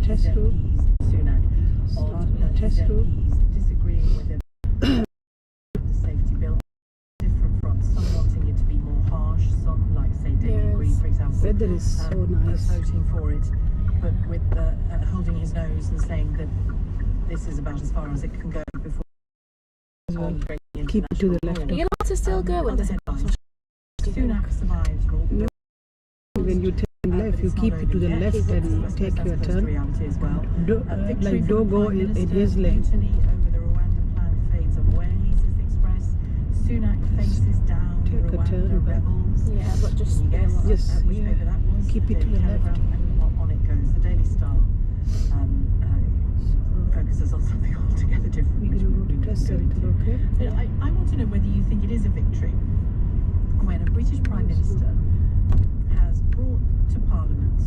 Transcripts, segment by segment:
test route. Start the test route. Disagreeing with him. The safety bill, different fronts. Some wanting it to be more harsh. Some, like say Damien Green, for example, Weather is so nice. voting for it, but with holding his nose and saying that this is about as far as it can go before. As well. Keep it to the left. Are you allowed to still go with this? Sunak survives. No. When you turn left, you keep it to the left and take your turn. Like don't go in his lane. Over the Rwanda plan fades away, says the Express. Sunak faces down the Take a Rwanda turn. rebels. Yeah, but just Yes, Which yeah. paper that was? Keep it to the left. And on it goes. The Daily Star focuses on something altogether different. We're going to go to test center, okay? I want to know whether you think it is a victory when a British Prime Minister has brought to Parliament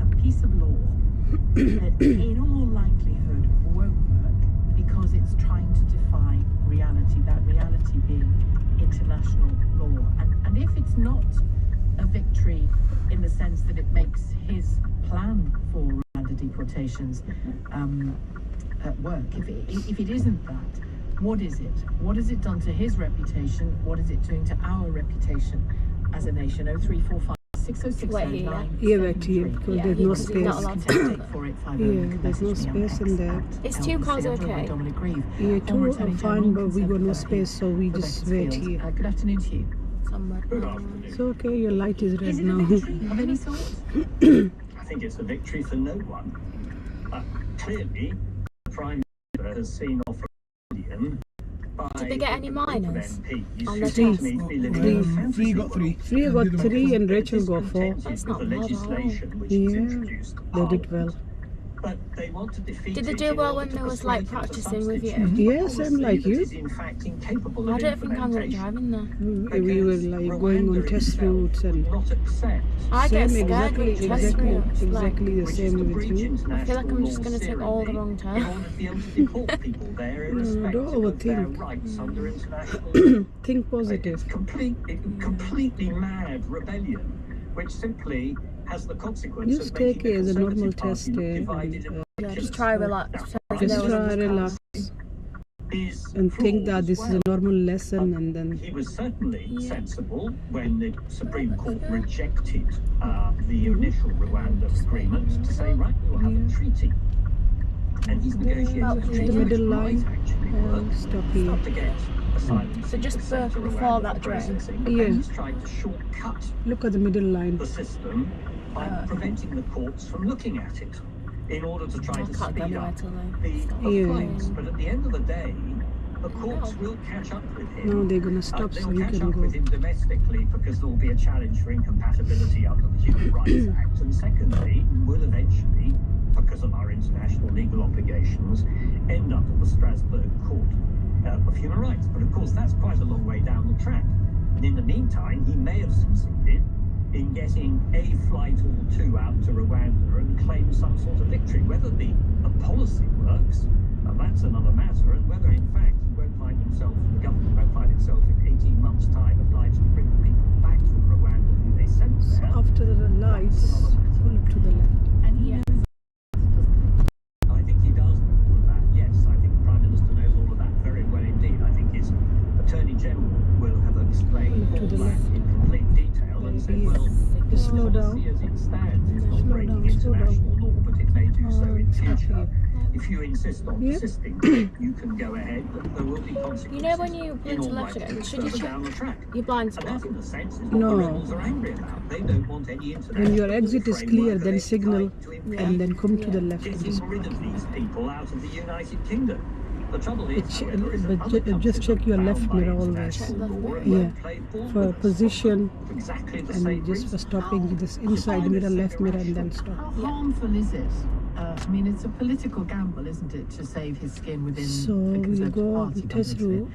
a piece of law that in all likelihood won't work because it's trying to defy reality, that reality being international law. And if it's not a victory in the sense that it makes his plan for Rwanda deportations work, if it isn't that, what is it? What has it done to his reputation? What is it doing to our reputation as a nation? 0345 606 Here, back to you, because there's no space. Yeah, there's no space in there. Is 2 cars okay? Yeah, 2 are fine, but we got no space, so we just wait here. Good afternoon to you. It's okay, your light is red Is it now. a victory of any sort? I think it's a victory for no one. Clearly, the Prime Minister has seen off a million by Did they get any minors MPs on who the seem test? to me to be living in a fantasy got 3. world. 3 got 3 and Rachel got 4. That's With not the bad at all. legislation which is Yeah, introduced. they did well. But they want to defeat Did they it do in well order when to they was, persuade like, it to practicing with you? substitute Yes, I'm policy like that you. is in fact incapable I of don't think I'm going to implementation. drive in there. We were like going on Rwanda test itself routes and would not accept I get same scared exactly, with test routes. Like, exactly the which is same to with breach you. I feel like I'm just international going to take all the law wrong serially in turn. order to be able to deport people there irrespective don't of their overthink. rights under international law. Think positive. It's completely mad rebellion, which simply has the consequence Just of making take it as the a normal Conservative Party test look day divided and, and Yeah, just try relax. Just try relax and think that this is a normal lesson, and then He was certainly sensible when the Supreme Court rejected the initial Rwanda agreement to say, right, we'll have a treaty. And he's negotiated a treaty the middle which line might actually work. and stop here. Not to get asylum So just seekers sent to before Rwanda that for drain. processing, but Yeah. then he's tried to shortcut Look at the middle line. the system by preventing the courts from looking at it in order to try I to can't go speed anywhere up till the Yeah. flights. But at the end of the day, the courts will catch up with him. Now they're gonna stop so They'll you catch can up go. with him domestically because there will be a challenge for incompatibility under the Human Rights Act, and secondly, will eventually, because of our international legal obligations, end up at the Strasbourg Court of Human Rights. But of course, that's quite a long way down the track. And in the meantime, he may have succeeded in getting a flight or 2 out to Rwanda and claim some sort of victory. Whether the policy works, that's another matter, and whether in fact he won't find himself, the government won't find itself in 18 months' time obliged to bring the people back from Rwanda who they sent So there. after the lights, pull up to the left. And he knows, I think he does know all of that, yes. I think the Prime Minister knows all of that very well indeed. I think his Attorney General will have explained To all the that left. in complete detail and said, well, Just slow down. policy as it stands is not Slow breaking down, slow down. international law, but it may do so in stop future. here. If you insist on Yeah. persisting, you can go ahead, but there will be consequences. You know when you pull in into all left again, likelihood should you further check down the track. your blind And spot? that, in a sense, is what No. the rebels are angry about. They don't want any international When your exit is clear, framework then of signal any kind to impede and then come to the left and getting just rid of these people out of the United Kingdom. The trouble is, however, is that but other just countries check your are left bound by mirror always. international Check left law mirror. and Yeah. won't play ball For with us position for exactly the and same just for reason. stopping this inside mirror, left mirror, and then stop. how harmful is it? I mean, it's a political gamble, isn't it, to save his skin within So the we'll Conservative go Party on test government route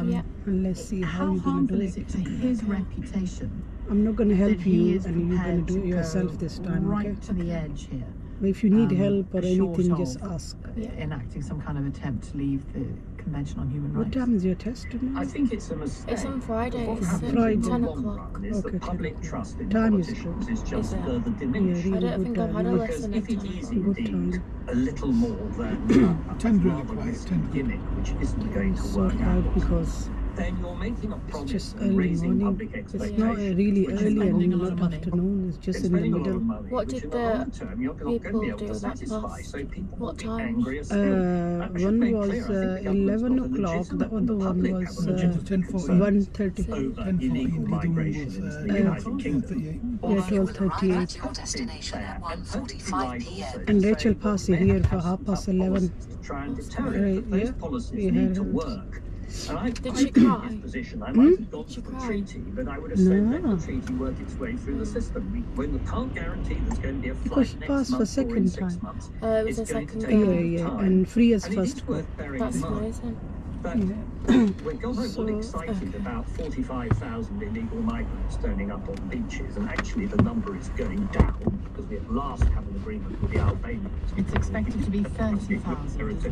sphere. Yeah. and let's see how How you're gonna harmful do is it. it to his reputation I'm not gonna that help he you, is and you're prepared gonna do to it yourself go this time, right okay? to the edge here? If you need help or short anything, of just ask. enacting some kind of attempt to leave the Convention on Human What Rights. time is your test tomorrow? I think it's a mistake. It's on Friday. What It's happens Friday. in the 10 long o'clock. run is Okay, that 10 public o'clock. trust in Time is politicians good. is just Is it? further Yeah, diminished. really I don't good think I've had a time. Because lesson if in it is 10 Good indeed time. a little more than a 10 really rather quiet, risky 10 gimmick, which isn't going to Sort work out out, because then you're making a promise just and early raising morning. public It's expectations. not really which is early spending a and lot of not money. afternoon. It's just It's in the spending a lot of middle. money, What which did in the the long term you're not going to people be able do to that satisfy. class? So people will What be time? angry as hell. I should One make was clear, I think the government's 11 got a o'clock. The legitimate and other one public have was a legitimate 10:45. 1:30. over 10:14, illegal the other one migration was, into the 10:38. United Kingdom. Yeah, 12:38. Your destination at 1:45 p.m. And Rachel passed here for 11:30. To try and deter Right, it, but those yeah. policies Yeah. need to work. And I Did I she think in cry? his position, I might have gone Did she for the cry? treaty, but I would have said let No. the treaty work its way through the system. We can't guarantee there's going to be a Because flight she next passed for month or in second 6 time. months. It was It's a going to second take go. Yeah, yeah. time. And free as And it first is go. worth bearing That's in mind amazing. that Yeah. we're gone all So, excited about 45,000 illegal migrants turning up on beaches, and actually the number is going down because we at last have an agreement with the Albanians. It's expected to be 30,000.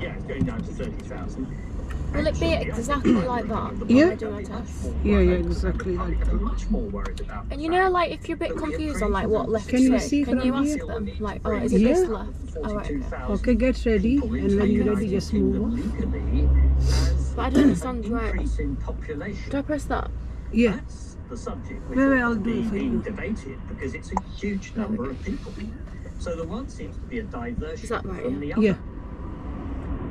Yeah, it's going down to 30,000. Will it be exactly like that? Yeah. When I do my test? Yeah, exactly like I'm that. much more worried about. And you know, like, if you're a bit confused on like what left Can you to see take, can from you ask here? them? Like, oh, is it Yeah. this left? Oh, right, okay. Okay, get ready, and when you're ready, just move on. But I don't understand why. Increase in population. Do I press that? Yeah. That's the subject which Wait, ought I'll to do be it for being you. debated because it's a huge number of people. So the one seems to be a diversion Is that right, from yeah? the other. Yeah.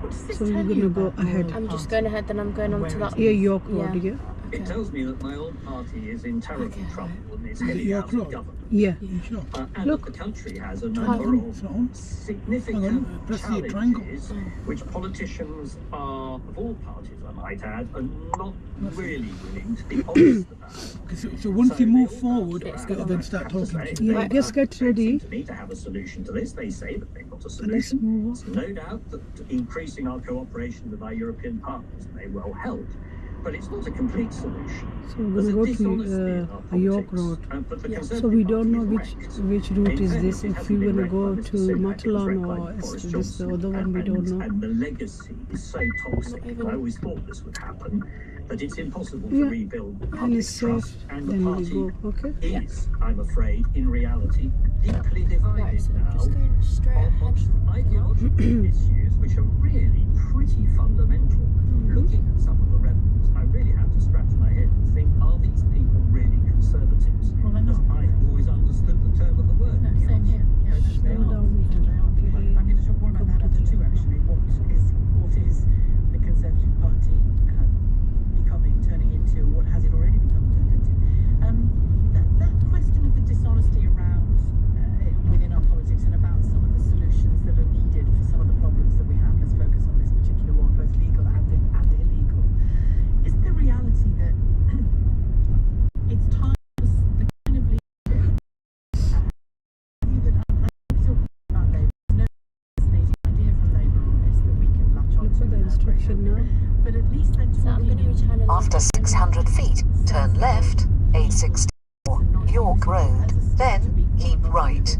What does this So tell you're you gonna go about the ahead. Labour I'm just Party? going ahead, then I'm going on to that. Yeah, York Yeah. Road, yeah. It Okay. tells me that my old party is in terrible Okay. trouble and is it heading your out of clock? government. Yeah. You sure? And Look. that the country has a Hang number on, of it's not on. significant Hang on, press the triangle. challenges which politicians are, of all parties I might add, are not really willing to be honest about. So once you move they all forward, bounce they'll around. then I start have to talking say, to you. Yeah, they just get don't ready. seem to me to have a solution to this. They say that they've got a Let's solution. move on. There's no doubt that increasing our cooperation with our European partners may well help, but it's not a complete solution. So we're There's gonna a go dishonesty in to our York politics, Road. but the Yeah. So Conservative we don't know Party is which wrecked. route In is fairness, this. it If hasn't you're been gonna wrecked by go Mr. to Sunak, it was Matalan wrecked by or Boris is this the Johnson. other one, we don't know. And the legacy is so toxic. Not even- I always thought this would happen, that it's impossible Yeah. to rebuild And public it's trust, safe, and the then we party go. Okay. is, I'm afraid, in reality, deeply divided Right, so I'm now just going straight on ahead. ideological issues which are really pretty fundamental. Looking at some of the rebels, I really have to scratch my head and think, are these people really conservatives? Well, they're As not. I've always understood the term of the word. No, same here. Yeah, no, they Slow are. down, Yeah, they are. okay. I'm going to talk more about that after two, actually. What is the Conservative Party becoming, turning into, or what has it already become turned into? That question of the dishonesty around within our politics and about some of the solutions that are needed for some of the problems that we have. Let's focus on this particular one, both legal and illegal. Isn't the reality that it's time for the kind of leadership that I'm talking about Labour? There's no fascinating idea from Labour on this that we can latch on Look to at the and have great instruction hope now. in. But at least they're So I'm going to talking return in After 600 feet, turn left, 864 York Road, then keep right.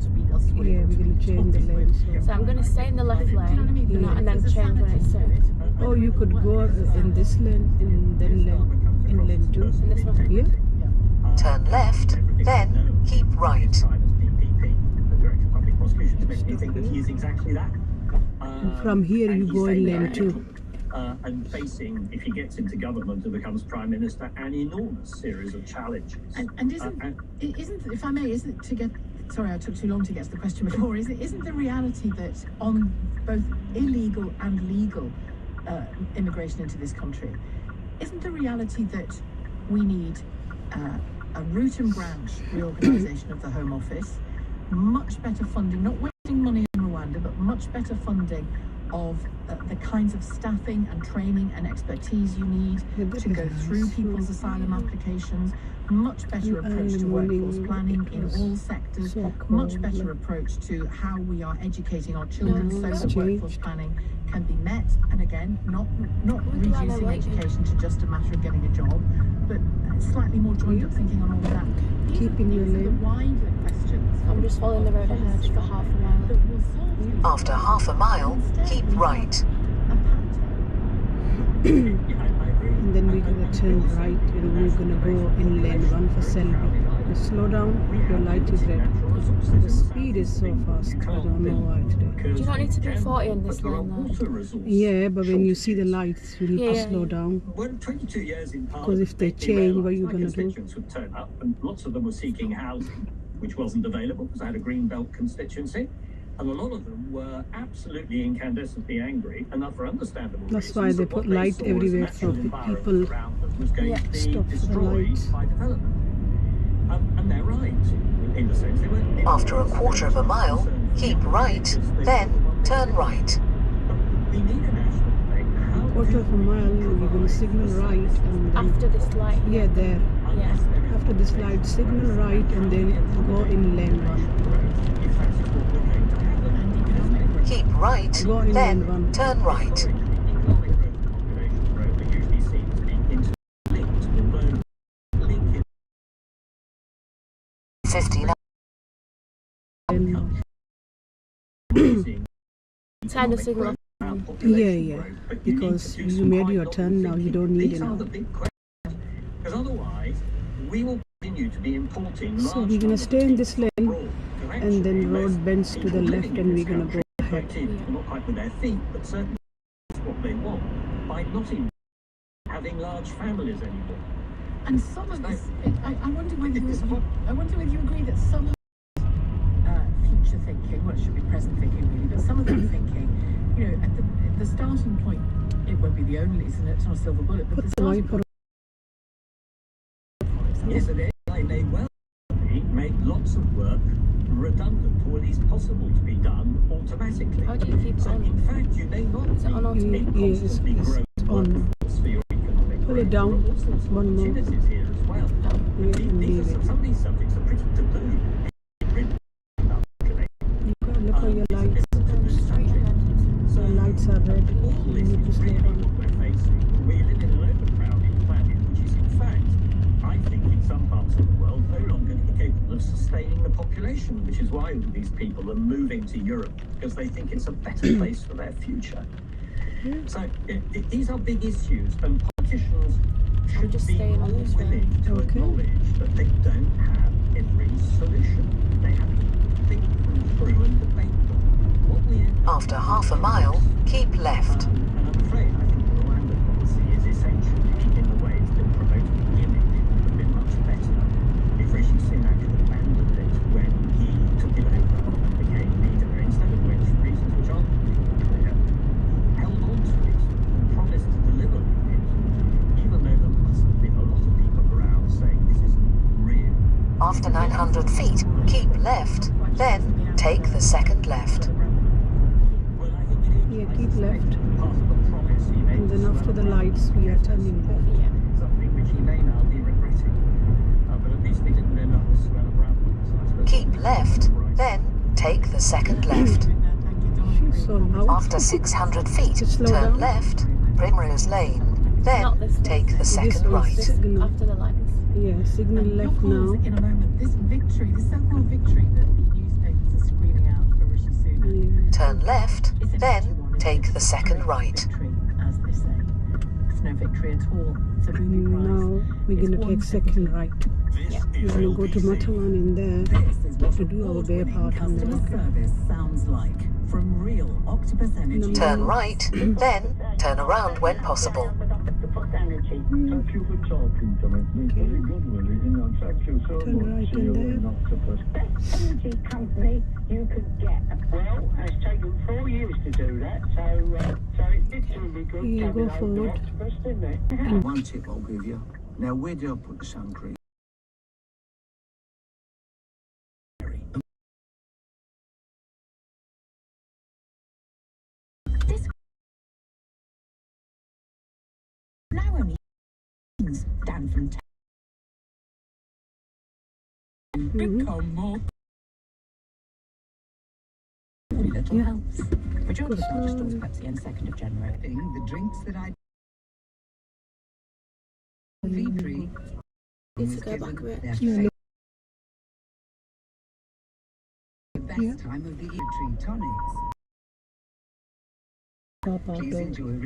Yeah, we're gonna change the lane. So I'm going to stay in the left lane and then change when it's safe. Oh, you could go in this lane, in then lane, in lane 2. In this one? Yeah. Turn left, then keep right. The Director of Public Prosecutions makes me think that he is exactly that. From here, And you he's go in saying lane that, 2. And facing, if he gets into government and becomes Prime Minister, an enormous series of challenges. And isn't, if I may, isn't to get, sorry, I took too long to get to the question before, isn't the reality that on both illegal and legal immigration into this country, isn't the reality that we need a root and branch reorganisation of the Home Office, much better funding, not wasting money on Rwanda, but much better funding of the kinds of staffing and training and expertise you need to go through people's asylum applications, much better approach to workforce planning in all sectors, much better approach to how we are educating our children so that workforce planning can be met, and again, not reducing education to just a matter of getting a job, but slightly more joined up thinking on all of that. Keep in your These are the lane. wider questions I'm just following the road ahead for half a mile. After half a mile, keep right. And then we're going to turn right and we're going to go in lane 1 for Selby. Just slow down, your light is red. The speed is so fast, I don't know why today. Do you not need to be 40 in this lane though? Yeah, but when you see the lights, you need to slow down. Because if they change, what are you going to do? Would turn up, and lots of them were seeking housing, which wasn't available because I had a green belt constituency. And a lot of them were absolutely incandescently angry, and for understandable reasons. That's why they put light everywhere so people stop for the lights. And they're right. In the sense they were. After a quarter of a mile, keep right, then turn right. We need a national thing. Quarter of a mile, we're going to signal right and then, After this light? yeah, there. Yeah. After this light, signal right and then go in lane 1. Keep right, Go in lane then 1. turn right. 59. Turn the signal. Yeah, because you made your turn now, you don't need it now. Because otherwise, we will continue to be importing. So we're going to stay in this lane and then road bends to the left and we're going to go ahead. Not quite with their feet, but certainly that's what they want by not even having large families anymore. And some of this, I wonder whether you agree that some of future thinking, well, it should be present thinking really, but some of that thinking, you know, at the starting point, it won't be the only, it's not a silver bullet, but the starting point. Yes, and they may well make lots of work redundant, or at least possible to be done automatically. How do you keep it So on? in fact, you may not Is it on automatic? constantly grow It's on. for your economic Pull it growth. down. There are all sorts of One more. opportunities here as well. Yeah, and leave it. Some of these subjects are pretty taboo. Look at your lights. Straight ahead. The lights are red. All You this need to is slow really down. what we're facing. We live in an overcrowded planet, which is in fact, I think in some parts of the world, no longer capable of sustaining the population, which is why all these people are moving to Europe, because they think it's a better place for their future. So these are big issues, and politicians should just be staying more on this way. willing to acknowledge that they don't have every solution. They have to think them through and debate them. What we end up After half a mile, keep left. and I'm afraid I think the Rwanda policy is essentially, in the way it's been promoted, the image would have been much better if Rishi Sunak had abandoned it when he took it over and became leader, instead of which, for reasons which aren't clear, held on to it and promised to deliver on it, even though there must have been a lot of people around saying this isn't real. After 900 feet, keep left, then take the second left. Well, I think it is. Yeah, keep left. Part of the promise he made And then to after the Sunak. lights, we are turning left. Yeah. Something which he may now be regretting. But at least we didn't end up with Suella Bradford. So I suppose Keep left, then take the second left. She's so loud. After 600 feet, Just slow turn down. left, Primrose Lane, then Not this take the This second is right. signal. After the lights. Yeah, signal And left your calls now. in a moment. This victory, this so-called victory that the newspapers are screaming out for Rishi Sunak. Yeah. Turn left, It's an then empty one, take it's the a second fake right. Victory, as they say. It's no victory at all. It's a booby prize. Now we're It's going to one take second right. We're going to go to Matawan in there This is what to do our bare award-winning part on customer there. service sounds like from real Octopus Energy. Turn right, then turn around when possible. Thank you for talking to me. It's very good, Willie. You know, thank you so Turn much. right in You're there. an octopus. Best energy company you could get. Well, it's taken 4 years to do that, so it did really good. Yeah, coming go over forward. Octopus, didn't it? One tip I'll give you. Now, where do I put the sun cream? This now only down from become more little Yeah. helps. Majority of larger stores Pepsi and 2nd of January. The drinks that I Need to go back a bit. Yeah, Yeah. best time of the year. Tree tonics. Top out Please of enjoy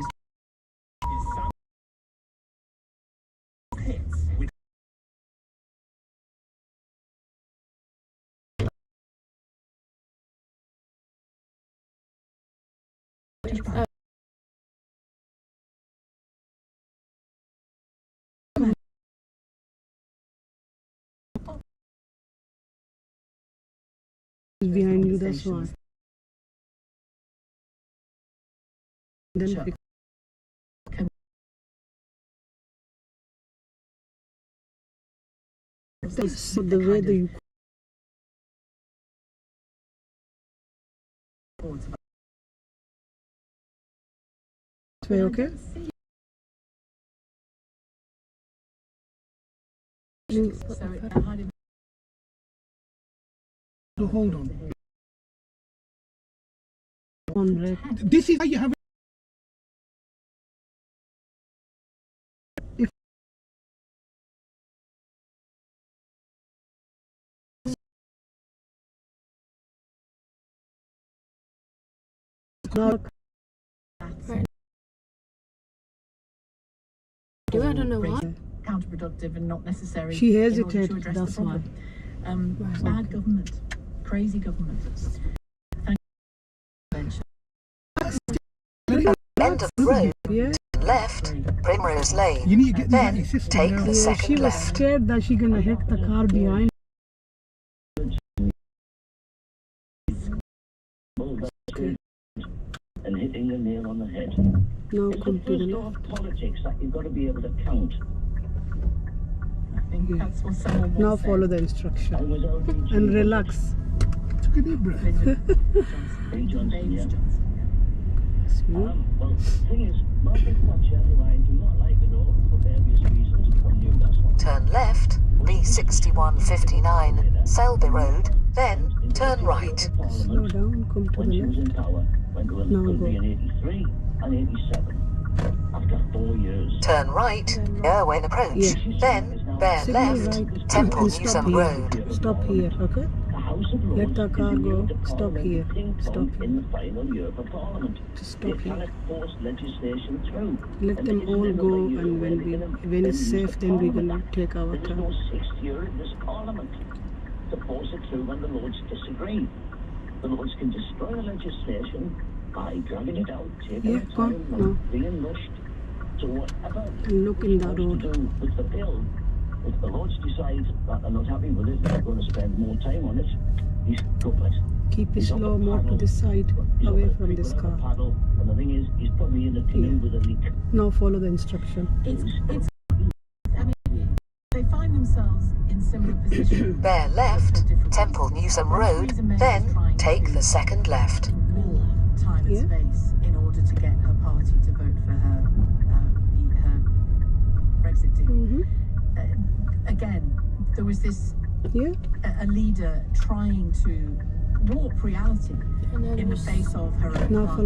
hits with behind you, that's one. Then pick so the way that you way, okay? So hold on. On red. This is how you have it. Now, I don't know why. Counterproductive and not necessary. She in order hesitated, to address that's the problem. Bad government, crazy government. End of the road. yeah, Left. Primrose Lane. You need to get the Then system take now. the yeah, she second was left. scared that she gonna hit the car behind. And hitting the nail on the head. Now It's come the to the first law left. of politics that you've got to be able to count. I think that's what someone once Now said. follow the I instruction was LBG. and relax. Took a deep breath. Lyndon Hey, Johnson, Baines yeah. Johnson. Smooth. Well, the thing is, Margaret Thatcher, who I do not like at all for various reasons, from Newcastle. Turn left. B6159. Selby Road. Then turn right. Slow down, come to When the she was in left. power, went to Now be go. in 83 and 87. After 4 years. Turn right. Irwin Approach. Yeah. Then bear Signal left. right Temple and stop Newsom here. Road. Stop here, okay? The House of Let Lords the is car the go. unit of Stop Parliament here. to ping Stop pong here. in the final year for Parliament. Just They stop here. cannot force legislation through. Let And them it is all another go, year and where when they we, can when it's use the safe, then we're Parliament gonna Act. take our There is no time. sixth year in this Parliament to force it through when the Lords disagree. The Lords can destroy the legislation by dragging it out, taking Yeah, its go on, time, no. and being rushed. So whatever And look in that to road. do with the bill, if the Lords decide that they're not happy with it, they're going to spend more time on it, he's go for it. Keep it He's up slow, the more to paddle. the side, He's away up the from creek this without a car. paddle, and the thing is, he's probably in a canoe Yeah. with a leak. Now follow the instruction. It's, I mean, they find themselves in similar positions. Bear left. Temple Newsom Road. Then take the second left. More time and Yeah. space in order to get her party to vote for her Brexit deal. Again, there was this Yeah, a leader trying to warp reality And then in the face of her own now party. follow